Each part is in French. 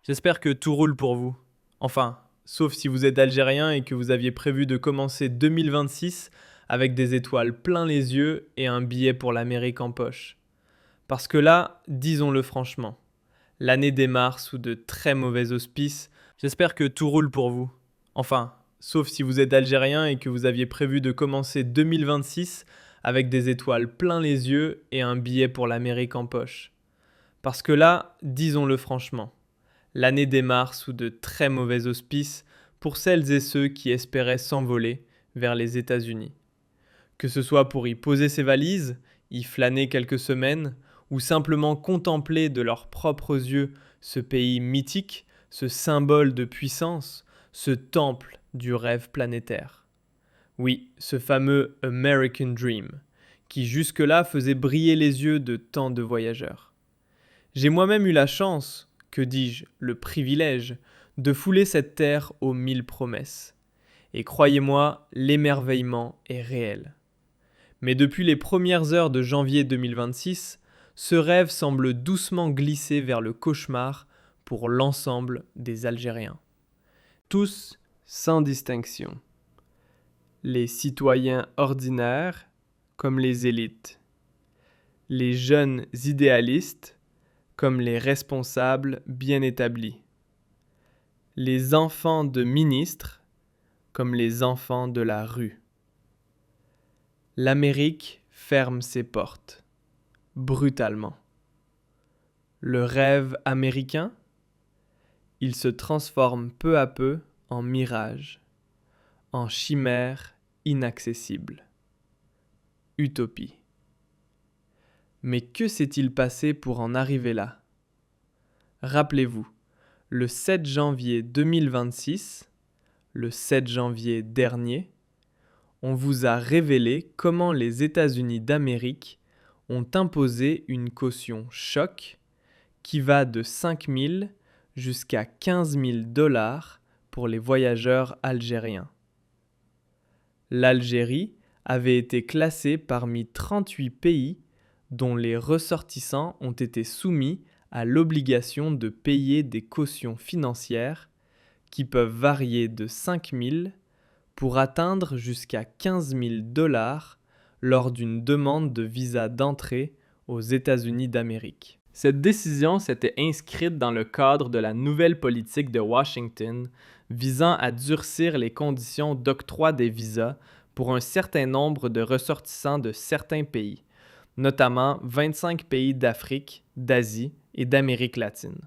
J'espère que tout roule pour vous. Enfin, sauf si vous êtes algérien et que vous aviez prévu de commencer 2026 avec des étoiles plein les yeux et un billet pour l'Amérique en poche. Parce que là, disons-le franchement, l'année démarre sous de très mauvais auspices. J'espère que tout roule pour vous. Enfin, sauf si vous êtes algérien et que vous aviez prévu de commencer 2026 avec des étoiles plein les yeux et un billet pour l'Amérique en poche. Parce que là, disons-le franchement, l'année démarre sous de très mauvais auspices pour celles et ceux qui espéraient s'envoler vers les États-Unis. Que ce soit pour y poser ses valises, y flâner quelques semaines, ou simplement contempler de leurs propres yeux ce pays mythique, ce symbole de puissance, ce temple du rêve planétaire. Oui, ce fameux American Dream, qui jusque-là faisait briller les yeux de tant de voyageurs. J'ai moi-même eu la chance, que dis-je, le privilège, de fouler cette terre aux 1000 promesses. Et croyez-moi, l'émerveillement est réel. Mais depuis les premières heures de janvier 2026, ce rêve semble doucement glisser vers le cauchemar pour l'ensemble des Algériens. Tous sans distinction. Les citoyens ordinaires comme les élites. Les jeunes idéalistes comme les responsables bien établis. Les enfants de ministres comme les enfants de la rue. L'Amérique ferme ses portes, brutalement. Le rêve américain, il se transforme peu à peu en mirage, en chimère inaccessible. Utopie. Mais que s'est-il passé pour en arriver là ? Rappelez-vous, le 7 janvier 2026, le 7 janvier dernier, on vous a révélé comment les États-Unis d'Amérique ont imposé une caution choc qui va de 5 000 jusqu'à 15 000 $ pour les voyageurs algériens. L'Algérie avait été classée parmi 38 pays dont les ressortissants ont été soumis à l'obligation de payer des cautions financières qui peuvent varier de 5 000 pour atteindre jusqu'à 15 000 $ lors d'une demande de visa d'entrée aux États-Unis d'Amérique. Cette décision s'était inscrite dans le cadre de la nouvelle politique de Washington visant à durcir les conditions d'octroi des visas pour un certain nombre de ressortissants de certains pays, notamment 25 pays d'Afrique, d'Asie et d'Amérique latine.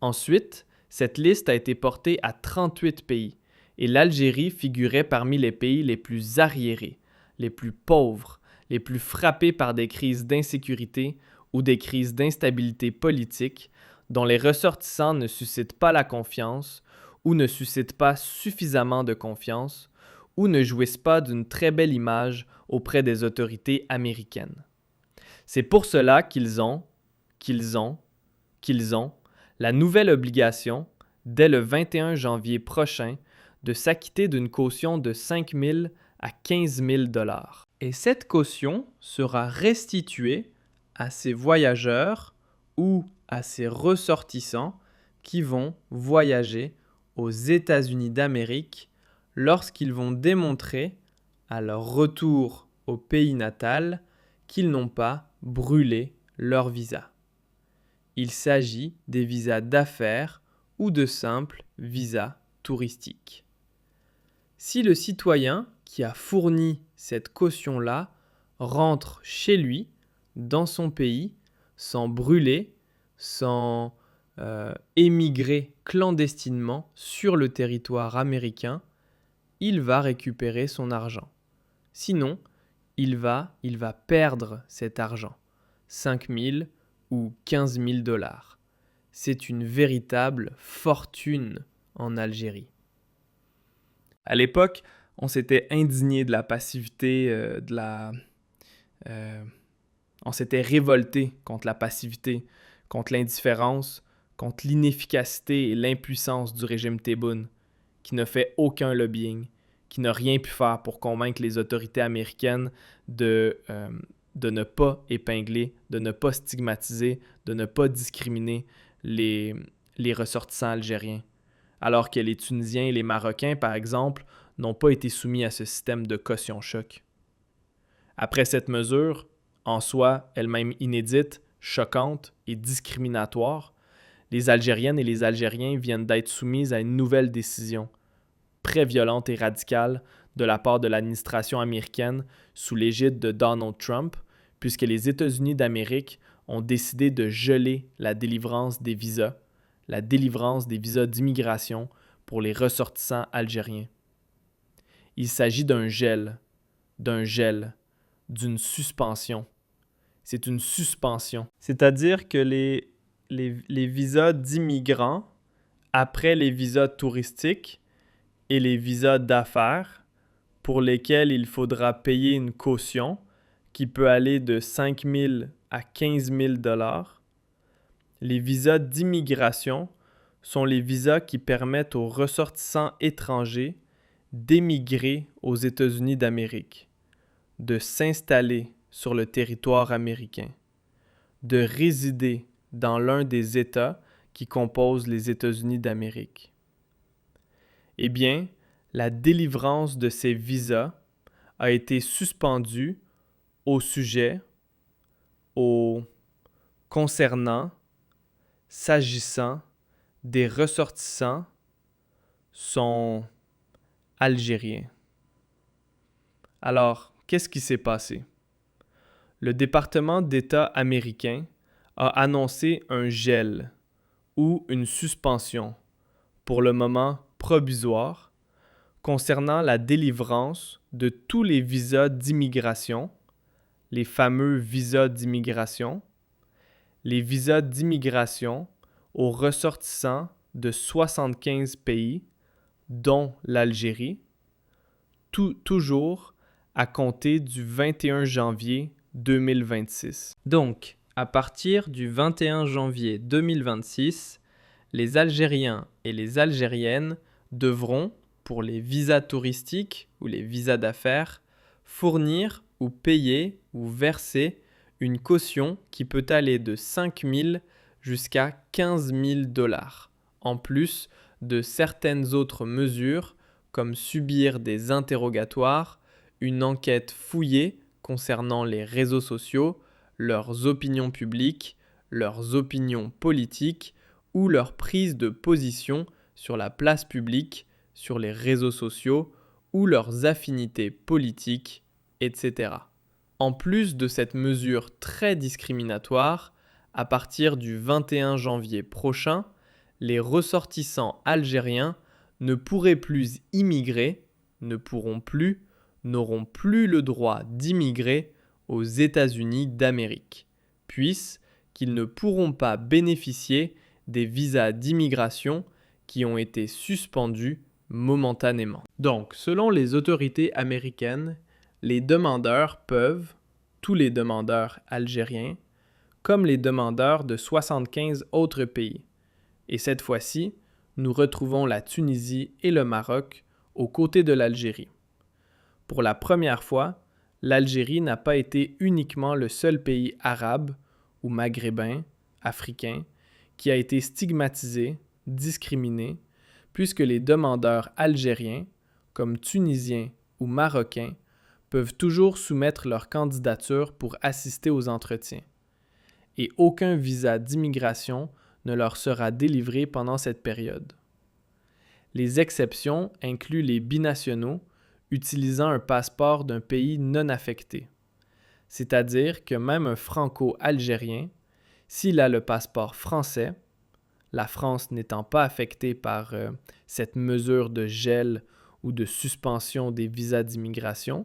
Ensuite, cette liste a été portée à 38 pays, et l'Algérie figurait parmi les pays les plus arriérés, les plus pauvres, les plus frappés par des crises d'insécurité ou des crises d'instabilité politique dont les ressortissants ne suscitent pas la confiance ou ne suscitent pas suffisamment de confiance ou ne jouissent pas d'une très belle image auprès des autorités américaines. C'est pour cela qu'ils ont la nouvelle obligation, dès le 21 janvier prochain, de s'acquitter d'une caution de 5 000 à 15 000 $. Et cette caution sera restituée à ces voyageurs ou à ces ressortissants qui vont voyager aux États-Unis d'Amérique lorsqu'ils vont démontrer, à leur retour au pays natal, qu'ils n'ont pas brûlé leur visa. Il s'agit des visas d'affaires ou de simples visas touristiques. Si le citoyen qui a fourni cette caution-là rentre chez lui, dans son pays, sans brûler, sans émigrer clandestinement sur le territoire américain, il va récupérer son argent. Sinon, il va perdre cet argent, 5 000 ou 15 000 $. C'est une véritable fortune en Algérie. À l'époque, on s'était indigné de la passivité, on s'était révolté contre la passivité, contre l'indifférence, contre l'inefficacité et l'impuissance du régime Tebboune, qui ne fait aucun lobbying, qui n'a rien pu faire pour convaincre les autorités américaines de ne pas épingler, de ne pas stigmatiser, de ne pas discriminer les les ressortissants algériens, alors que les Tunisiens et les Marocains, par exemple, n'ont pas été soumis à ce système de caution-choc. Après cette mesure, en soi elle-même inédite, choquante et discriminatoire, les Algériennes et les Algériens viennent d'être soumis à une nouvelle décision, très violente et radicale, de la part de l'administration américaine sous l'égide de Donald Trump, puisque les États-Unis d'Amérique ont décidé de geler la délivrance des visas d'immigration pour les ressortissants algériens. Il s'agit d'un gel, d'une suspension. C'est une suspension. C'est-à-dire que les visas d'immigrants, après les visas touristiques et les visas d'affaires, pour lesquels il faudra payer une caution qui peut aller de 5 000 à 15 000 $, les visas d'immigration sont les visas qui permettent aux ressortissants étrangers d'émigrer aux États-Unis d'Amérique, de s'installer sur le territoire américain, de résider dans l'un des États qui composent les États-Unis d'Amérique. Eh bien, la délivrance de ces visas a été suspendue au sujet, concernant, s'agissant des ressortissants sont algériens. Alors, qu'est-ce qui s'est passé? Le département d'État américain a annoncé un gel ou une suspension, pour le moment provisoire, concernant la délivrance de tous les visas d'immigration, les fameux visas d'immigration, les visas d'immigration aux ressortissants de 75 pays, dont l'Algérie, toujours à compter du 21 janvier 2026. Donc, à partir du 21 janvier 2026, les Algériens et les Algériennes devront, pour les visas touristiques ou les visas d'affaires, fournir ou payer ou verser une caution qui peut aller de 5 000 jusqu'à 15 000 $, en plus de certaines autres mesures comme subir des interrogatoires, une enquête fouillée concernant les réseaux sociaux, leurs opinions publiques, leurs opinions politiques ou leur prise de position sur la place publique, sur les réseaux sociaux ou leurs affinités politiques, etc. En plus de cette mesure très discriminatoire, à partir du 21 janvier prochain, les ressortissants algériens ne pourraient plus immigrer, n'auront plus le droit d'immigrer aux États-Unis d'Amérique, puisqu'ils ne pourront pas bénéficier des visas d'immigration qui ont été suspendus momentanément. Donc, selon les autorités américaines, les demandeurs peuvent, tous les demandeurs algériens, comme les demandeurs de 75 autres pays. Et cette fois-ci, nous retrouvons la Tunisie et le Maroc aux côtés de l'Algérie. Pour la première fois, l'Algérie n'a pas été uniquement le seul pays arabe ou maghrébin, africain, qui a été stigmatisé, discriminé, puisque les demandeurs algériens, comme tunisiens ou marocains, peuvent toujours soumettre leur candidature pour assister aux entretiens. Et aucun visa d'immigration ne leur sera délivré pendant cette période. Les exceptions incluent les binationaux utilisant un passeport d'un pays non affecté, c'est-à-dire que même un franco-algérien, s'il a le passeport français, la France n'étant pas affectée par cette mesure de gel ou de suspension des visas d'immigration,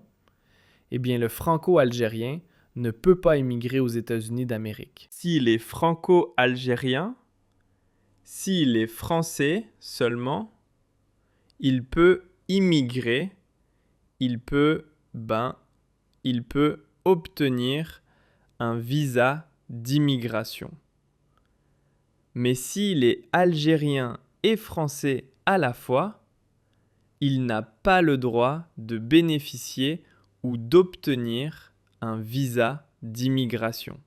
eh bien le franco-algérien ne peut pas immigrer aux États-Unis d'Amérique. S'il est franco-algérien, s'il est français seulement, il peut immigrer, il peut obtenir un visa d'immigration. Mais s'il est algérien et français à la fois, il n'a pas le droit de bénéficier ou d'obtenir un visa d'immigration.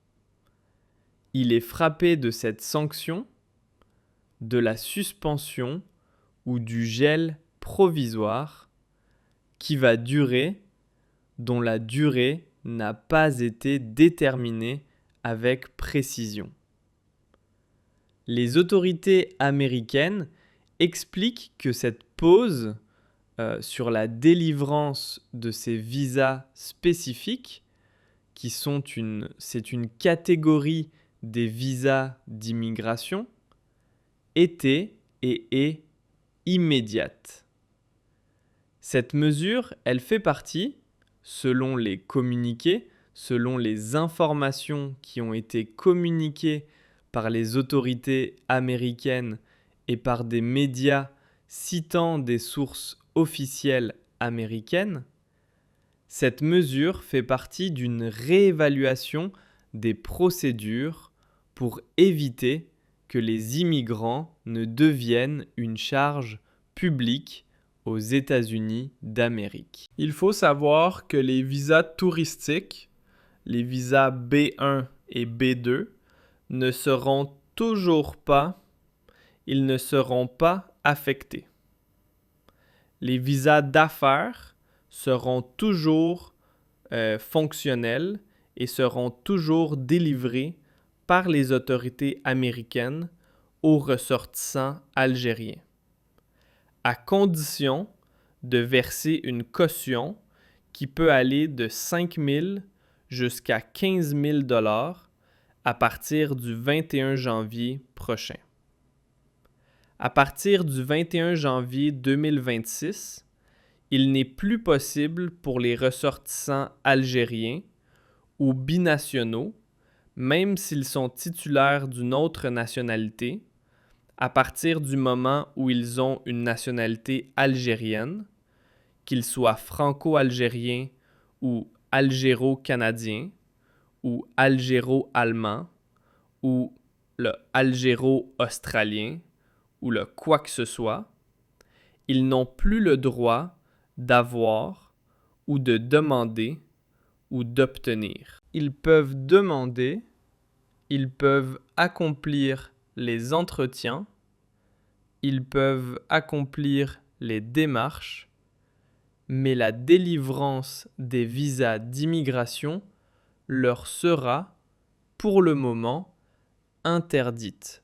Il est frappé de cette sanction de la suspension ou du gel provisoire qui va durer, dont la durée n'a pas été déterminée avec précision. Les autorités américaines expliquent que cette pause sur la délivrance de ces visas spécifiques, c'est une catégorie des visas d'immigration, était et est immédiate. Cette mesure, elle fait partie, selon les communiqués, selon les informations qui ont été communiquées par les autorités américaines et par des médias citant des sources officielles américaines, cette mesure fait partie d'une réévaluation des procédures pour éviter que les immigrants ne deviennent une charge publique aux États-Unis d'Amérique. Il faut savoir que les visas touristiques, les visas B1 et B2, ne seront pas affectés. Les visas d'affaires seront toujours fonctionnels et seront toujours délivrés par les autorités américaines aux ressortissants algériens, à condition de verser une caution qui peut aller de 5 000 jusqu'à 15 000 $ à partir du 21 janvier prochain. À partir du 21 janvier 2026, il n'est plus possible pour les ressortissants algériens ou binationaux, même s'ils sont titulaires d'une autre nationalité, à partir du moment où ils ont une nationalité algérienne, qu'ils soient franco-algériens ou algéro-canadiens, ou algéro-allemand, ou le algéro-australien, ou le quoi que ce soit, ils n'ont plus le droit d'avoir ou de demander ou d'obtenir. Ils peuvent demander, ils peuvent accomplir les entretiens, ils peuvent accomplir les démarches, mais la délivrance des visas d'immigration leur sera, pour le moment, interdite,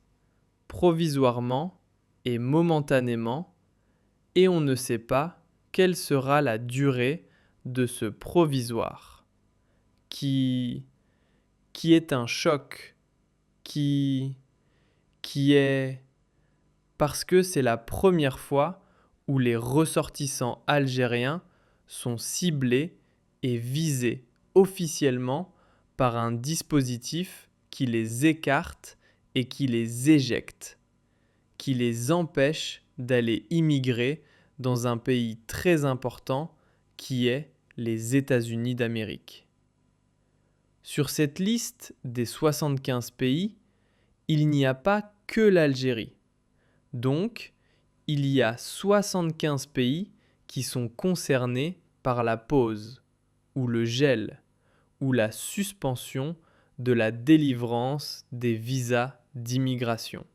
provisoirement et momentanément, et on ne sait pas quelle sera la durée de ce provisoire, qui est un choc, qui est parce que c'est la première fois où les ressortissants algériens sont ciblés et visés officiellement par un dispositif qui les écarte et qui les éjecte, qui les empêche d'aller immigrer dans un pays très important qui est les États-Unis d'Amérique. Sur cette liste des 75 pays, il n'y a pas que l'Algérie. Donc, il y a 75 pays qui sont concernés par la pause, ou le gel, ou la suspension de la délivrance des visas d'immigration.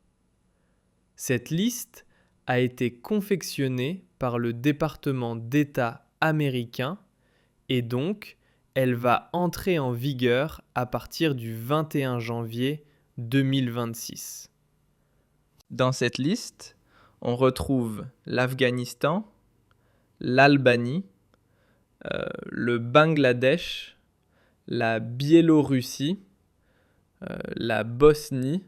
Cette liste a été confectionnée par le département d'État américain et donc elle va entrer en vigueur à partir du 21 janvier 2026. Dans cette liste, on retrouve l'Afghanistan, l'Albanie, le Bangladesh, la Biélorussie, la Bosnie,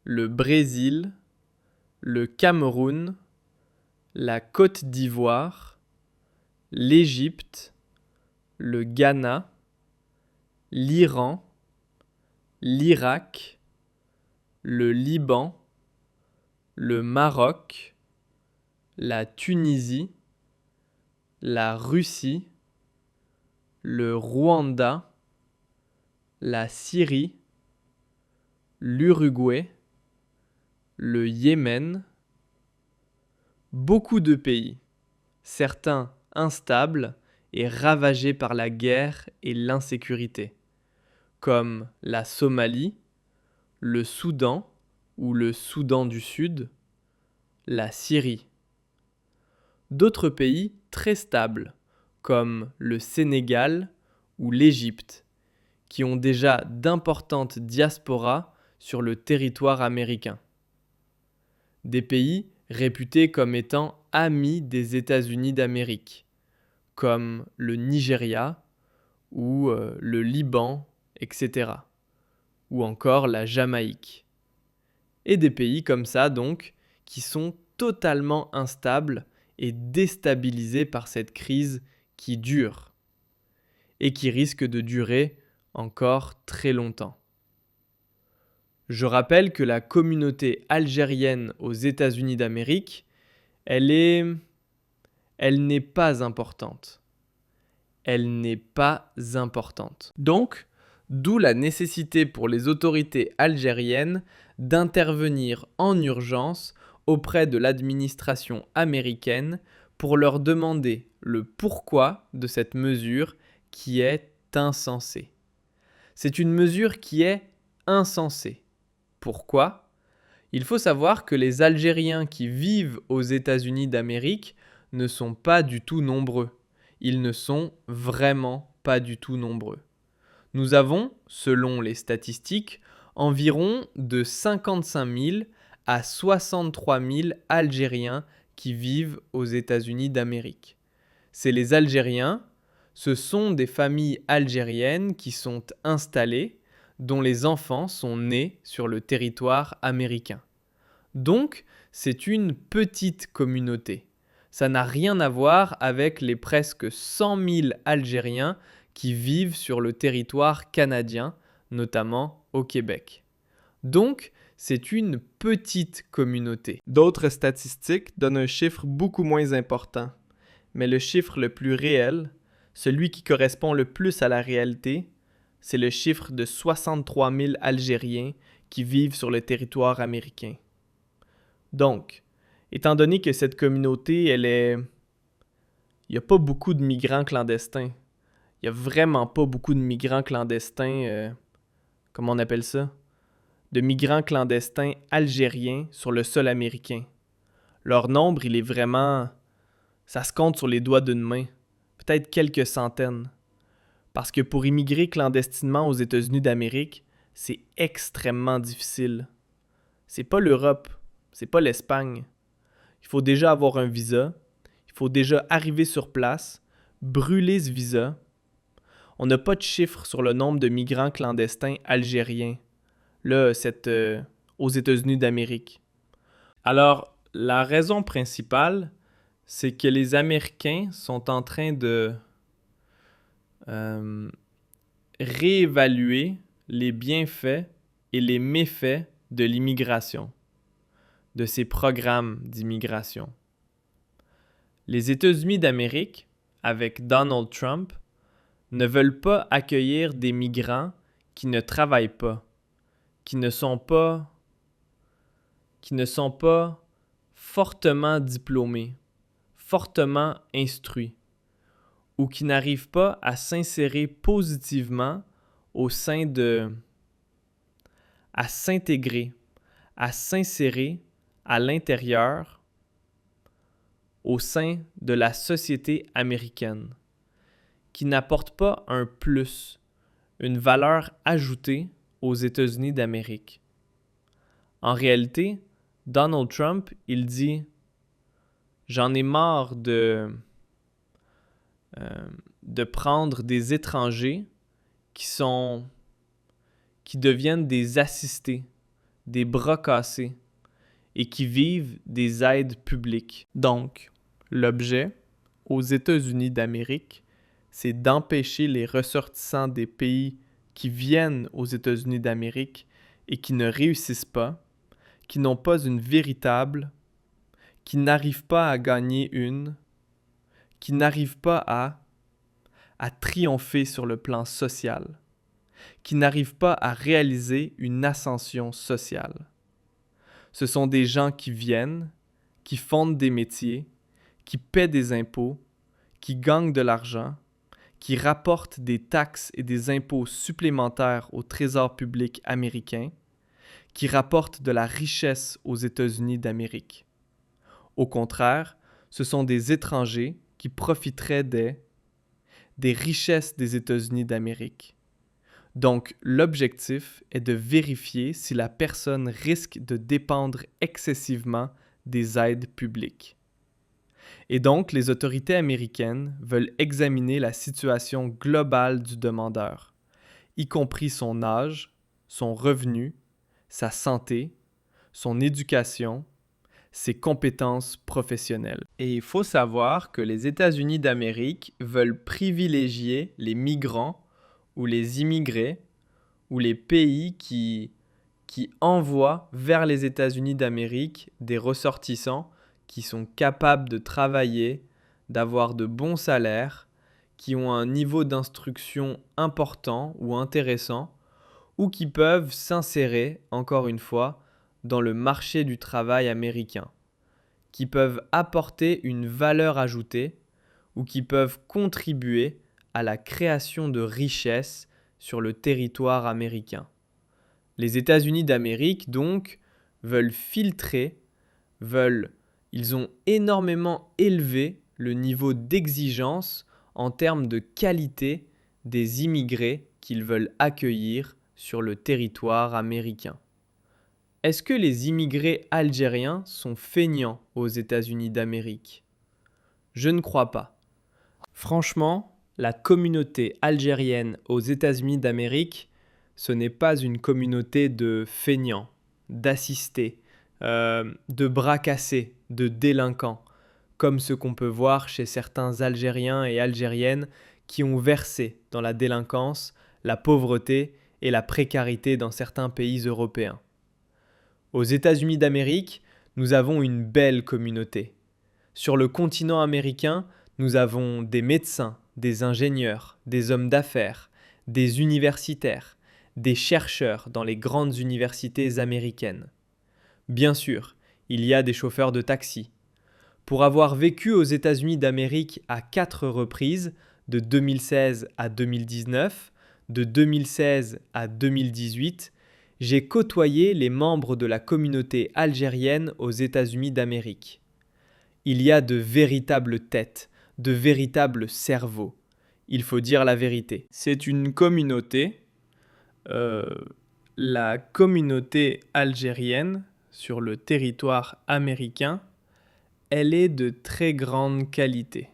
le Brésil, le Cameroun, la Côte d'Ivoire, l'Égypte, le Ghana, l'Iran, l'Irak, le Liban, le Maroc, la Tunisie, la Russie, le Rwanda, la Syrie, l'Uruguay, le Yémen, beaucoup de pays, certains instables et ravagés par la guerre et l'insécurité, comme la Somalie, le Soudan, ou le Soudan du Sud, la Syrie. D'autres pays très stables, comme le Sénégal ou l'Égypte, qui ont déjà d'importantes diasporas sur le territoire américain. Des pays réputés comme étant amis des États-Unis d'Amérique, comme le Nigeria ou le Liban, etc. Ou encore la Jamaïque. Et des pays comme ça, donc, qui sont totalement instables et déstabilisés par cette crise qui dure et qui risque de durer encore très longtemps. Je rappelle que la communauté algérienne aux États-Unis d'Amérique, elle n'est pas importante. Elle n'est pas importante. Donc, d'où la nécessité pour les autorités algériennes d'intervenir en urgence auprès de l'administration américaine pour leur demander le pourquoi de cette mesure qui est insensée. C'est une mesure qui est insensée. Pourquoi ? Il faut savoir que les Algériens qui vivent aux États-Unis d'Amérique ne sont pas du tout nombreux. Ils ne sont vraiment pas du tout nombreux. Nous avons, selon les statistiques, environ de 55 000 à 63 000 Algériens qui vivent aux États-Unis d'Amérique. C'est les Algériens, ce sont des familles algériennes qui sont installées, dont les enfants sont nés sur le territoire américain. Donc, c'est une petite communauté. Ça n'a rien à voir avec les presque 100 000 Algériens qui vivent sur le territoire canadien, notamment au Québec. Donc, c'est une petite communauté. D'autres statistiques donnent un chiffre beaucoup moins important, mais le chiffre le plus réel, celui qui correspond le plus à la réalité, c'est le chiffre de 63 000 Algériens qui vivent sur le territoire américain. Donc, étant donné que cette communauté, il n'y a pas beaucoup de migrants clandestins. Il n'y a vraiment pas beaucoup de migrants clandestins, comment on appelle ça? De migrants clandestins algériens sur le sol américain. Leur nombre, il est vraiment... Ça se compte sur les doigts d'une main. Peut-être quelques centaines. Parce que pour immigrer clandestinement aux États-Unis d'Amérique, c'est extrêmement difficile. C'est pas l'Europe, c'est pas l'Espagne. Il faut déjà avoir un visa, il faut déjà arriver sur place, brûler ce visa. On n'a pas de chiffre sur le nombre de migrants clandestins algériens, là, aux États-Unis d'Amérique. Alors, la raison principale, c'est que les Américains sont en train de réévaluer les bienfaits et les méfaits de l'immigration, de ces programmes d'immigration. Les États-Unis d'Amérique, avec Donald Trump, ne veulent pas accueillir des migrants qui ne travaillent pas, qui ne sont pas fortement diplômés, fortement instruits, ou qui n'arrivent pas à s'insérer positivement au sein à s'intégrer, à s'insérer à l'intérieur, au sein de la société américaine, qui n'apportent pas un plus, une valeur ajoutée aux États-Unis d'Amérique. En réalité, Donald Trump, il dit « J'en ai marre de prendre des étrangers qui deviennent des assistés, des bras cassés et qui vivent des aides publiques. » Donc, l'objet, aux États-Unis d'Amérique, c'est d'empêcher les ressortissants des pays qui viennent aux États-Unis d'Amérique et qui ne réussissent pas, qui n'ont pas une véritable, qui n'arrivent pas à gagner qui n'arrivent pas à triompher sur le plan social, qui n'arrivent pas à réaliser une ascension sociale. Ce sont des gens qui viennent, qui fondent des métiers, qui paient des impôts, qui gagnent de l'argent, qui rapportent des taxes et des impôts supplémentaires au trésor public américain, qui rapportent de la richesse aux États-Unis d'Amérique. Au contraire, ce sont des étrangers qui profiteraient des richesses des États-Unis d'Amérique. Donc, l'objectif est de vérifier si la personne risque de dépendre excessivement des aides publiques. Et donc, les autorités américaines veulent examiner la situation globale du demandeur, y compris son âge, son revenu, sa santé, son éducation, ses compétences professionnelles. Et il faut savoir que les États-Unis d'Amérique veulent privilégier les migrants ou les immigrés ou les pays qui envoient vers les États-Unis d'Amérique des ressortissants qui sont capables de travailler, d'avoir de bons salaires, qui ont un niveau d'instruction important ou intéressant, ou qui peuvent s'insérer, encore une fois, dans le marché du travail américain, qui peuvent apporter une valeur ajoutée ou qui peuvent contribuer à la création de richesses sur le territoire américain. Les États-Unis d'Amérique, donc, veulent filtrer, ils ont énormément élevé le niveau d'exigence en termes de qualité des immigrés qu'ils veulent accueillir sur le territoire américain. Est-ce que les immigrés algériens sont feignants aux États-Unis d'Amérique ? Je ne crois pas. Franchement, la communauté algérienne aux États-Unis d'Amérique, ce n'est pas une communauté de feignants, d'assistés, de bras cassés, de délinquants, comme ce qu'on peut voir chez certains Algériens et Algériennes qui ont versé dans la délinquance, la pauvreté et la précarité dans certains pays européens. Aux États-Unis d'Amérique, nous avons une belle communauté. Sur le continent américain, nous avons des médecins, des ingénieurs, des hommes d'affaires, des universitaires, des chercheurs dans les grandes universités américaines. Bien sûr, il y a des chauffeurs de taxi. Pour avoir vécu aux États-Unis d'Amérique à 4 reprises, de 2016 à 2019, de 2016 à 2018, j'ai côtoyé les membres de la communauté algérienne aux États-Unis d'Amérique. Il y a de véritables têtes, de véritables cerveaux. Il faut dire la vérité. C'est une communauté, la communauté algérienne sur le territoire américain, elle est de très grande qualité.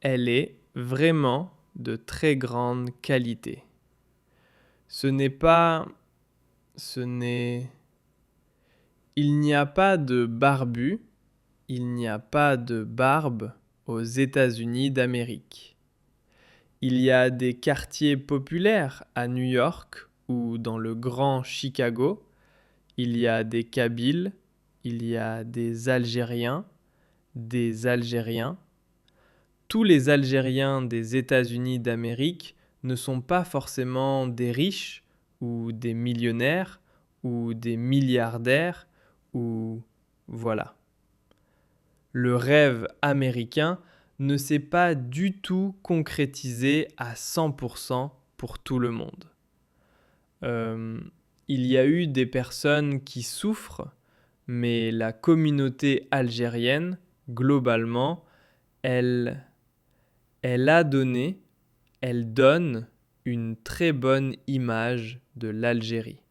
Elle est vraiment de très grande qualité. Il n'y a pas de barbus, il n'y a pas de barbe aux États-Unis d'Amérique. Il y a des quartiers populaires à New York ou dans le grand Chicago. Il y a des Kabyles, il y a des Algériens. Tous les Algériens des États-Unis d'Amérique ne sont pas forcément des riches ou des millionnaires ou des milliardaires ou voilà. Le rêve américain ne s'est pas du tout concrétisé à 100% pour tout le monde. Il y a eu des personnes qui souffrent, mais la communauté algérienne, globalement, elle donne une très bonne image de l'Algérie.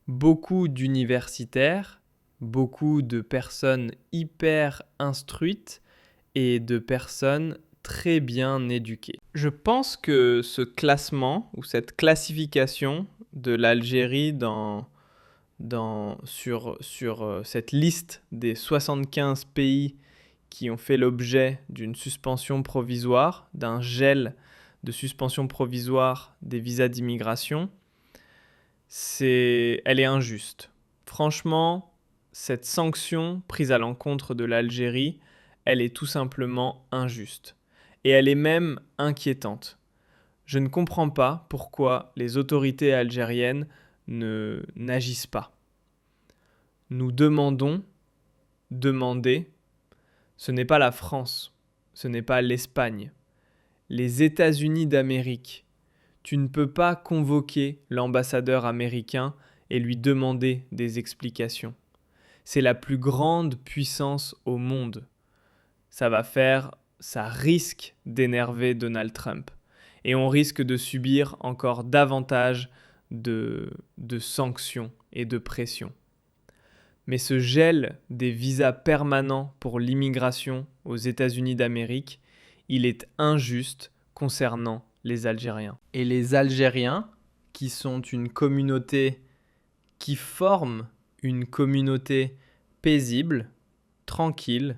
Beaucoup d'universitaires, beaucoup de personnes hyper instruites et de personnes très bien éduquées. Je pense que ce classement ou cette classification de l'Algérie sur cette liste des 75 pays qui ont fait l'objet d'une suspension provisoire, d'un gel de suspension provisoire des visas d'immigration, elle est injuste. Franchement, cette sanction prise à l'encontre de l'Algérie, elle est tout simplement injuste. Et elle est même inquiétante. Je ne comprends pas pourquoi les autorités algériennes n'agissent pas. Nous demander, ce n'est pas la France, ce n'est pas l'Espagne. Les États-Unis d'Amérique. Tu ne peux pas convoquer l'ambassadeur américain et lui demander des explications. C'est la plus grande puissance au monde. Ça risque d'énerver Donald Trump. Et on risque de subir encore davantage de sanctions et de pression. Mais ce gel des visas permanents pour l'immigration aux États-Unis d'Amérique, il est injuste concernant les Algériens. Et les Algériens, qui sont une communauté qui forme une communauté paisible, tranquille,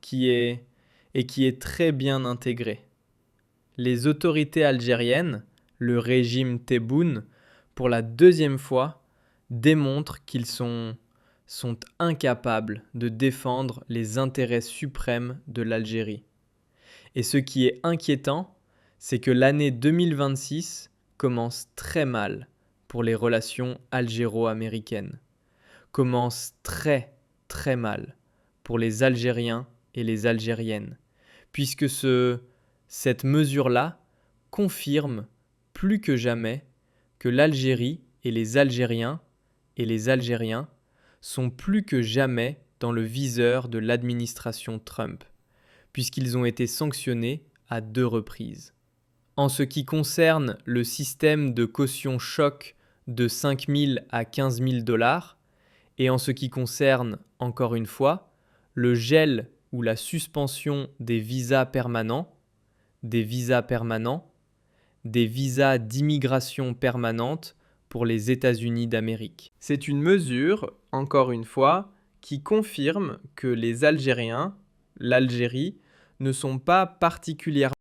qui est très bien intégrée. Les autorités algériennes, le régime Tebboune, pour la deuxième fois, démontrent qu'ils sont incapables de défendre les intérêts suprêmes de l'Algérie. Et ce qui est inquiétant, c'est que l'année 2026 commence très mal pour les relations algéro-américaines. Commence très, très mal pour les Algériens et les Algériennes, puisque cette mesure-là confirme plus que jamais que l'Algérie et les Algériens sont plus que jamais dans le viseur de l'administration Trump, puisqu'ils ont été sanctionnés à 2 reprises. En ce qui concerne le système de caution choc de 5 000 à 15 000 $, et en ce qui concerne, encore une fois, le gel ou la suspension des visas permanents, des visas d'immigration permanente pour les États-Unis d'Amérique. C'est une mesure, encore une fois, qui confirme que les Algériens, l'Algérie, ne sont pas particulièrement